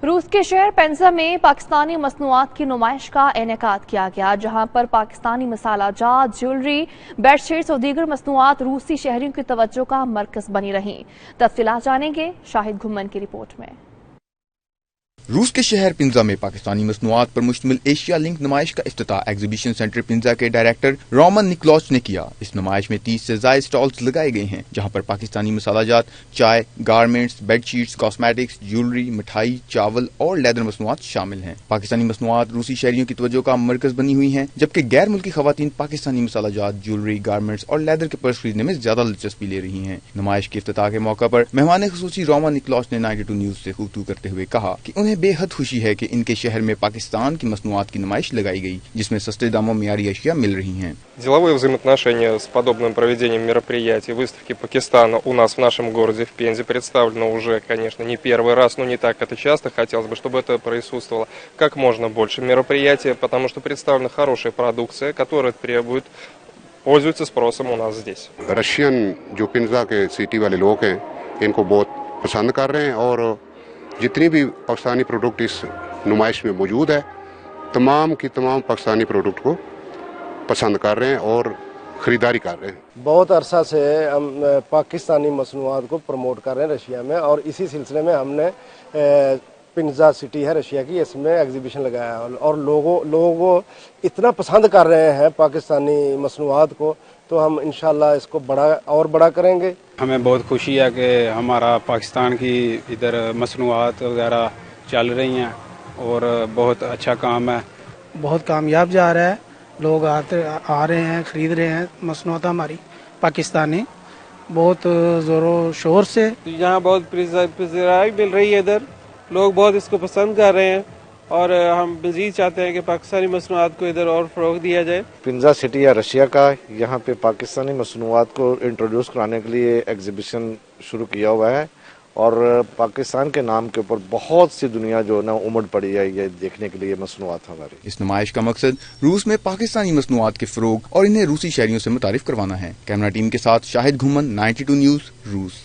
रूस के शहर पेंजा में पाकिस्तानी मसनूआत की नुमाइश का इनेकाद किया गया, जहां पर पाकिस्तानी मसाला जात, ज्वेलरी, बेडशीट्स और दीगर मसनूआत रूसी शहरियों की तवज्जो का मरकज बनी रहीं। तफसीलात जानेंगे शाहिद घुम्मन की रिपोर्ट में। रूस के शहर पिंजा में पाकिस्तानी मसनूआत पर मुश्तमिल एशिया लिंक नुमाइश का इफ्तिताह एग्जीबिशन सेंटर पिंजा के डायरेक्टर रोमन निकोलस ने किया। इस नुमाइश में 30 से ज्यादा स्टॉल्स लगाए गए हैं, जहां पर पाकिस्तानी मसालाजात, चाय, गारमेंट्स, बेडशीट्स, कॉस्मेटिक्स, ज्वेलरी, मिठाई, चावल और लेदर मसनूआत शामिल हैं। पाकिस्तानी मसनूआत रूसी शहरियों की तवज्जो का मरकज बनी हुई हैं, जबकि गैर मुल्की खवातीन पाकिस्तानी मसालाजात, ज्वेलरी, गारमेंट्स और लेदर के पर्स खरीदने में ज्यादा दिलचस्पी ले रही हैं। नुमाइश के इफ्तिताह के मौका पर मेहमान खुसूसी रोमन निकोलस ने 92 न्यूज से गुफ्तगू करते हुए कहा कि उन्हें बेहद खुशी है कि इनके शहर में पाकिस्तान की मसनूआत की नुमाइश लगाई गई, जिसमें सस्ते दामों में मियारी अशिया मिल रही हैं। Деловые взаимоотношения с подобным проведением мероприятий, выставки Пакистана у нас в нашем городе, в Пензе, представлено уже, конечно, не первый раз, но не так это часто. Хотелось бы, чтобы это присутствовало как можно больше мероприятий, потому что представлена хорошая продукция, которая пользуется спросом у нас здесь. रशियन जो पिंजा के सिटी वाले लोग हैं, इनको बहुत पसंद कर रहे हैं और जितनी भी पाकिस्तानी प्रोडक्ट इस नुमाइश में मौजूद है, तमाम की तमाम पाकिस्तानी प्रोडक्ट को पसंद कर रहे हैं और ख़रीदारी कर रहे हैं। बहुत अरसा से हम पाकिस्तानी मसनूआत को प्रमोट कर रहे हैं रशिया में, और इसी सिलसिले में हमने पिंजा सिटी है रशिया की, इसमें एग्जीबिशन लगाया है और लोगों इतना पसंद कर रहे हैं पाकिस्तानी मसनूआत को, तो हम इंशाल्लाह इसको बड़ा करेंगे। हमें बहुत खुशी है कि हमारा पाकिस्तान की इधर मसनूआत वगैरह चल रही हैं और बहुत अच्छा काम है। बहुत कामयाब जा रहा है, लोग आ रहे हैं, ख़रीद रहे हैं मसनूआत हमारी पाकिस्तानी बहुत ज़ोरों शोर से। यहाँ बहुत पसंदीदा मिल रही है, इधर लोग बहुत इसको पसंद कर रहे हैं और हम मज़ीद चाहते हैं कि पाकिस्तानी मसनूआत को इधर और फ़रोग़ दिया जाए। पिंजा सिटी या रशिया का, यहाँ पे पाकिस्तानी मसनूआत को इंट्रोड्यूस कराने के लिए एग्जीबिशन शुरू किया हुआ है और पाकिस्तान के नाम के ऊपर बहुत सी दुनिया जो है ना उमड़ पड़ी है ये देखने के लिए मसनूआत हमारी। इस नुमाइश का मकसद रूस में पाकिस्तानी मसनूआत के फ़रोग़ और इन्हें रूसी शहरियों से मुतारिफ करवाना है। कैमरा टीम के साथ शाहिद घुम्मन, 92 न्यूज़, रूस।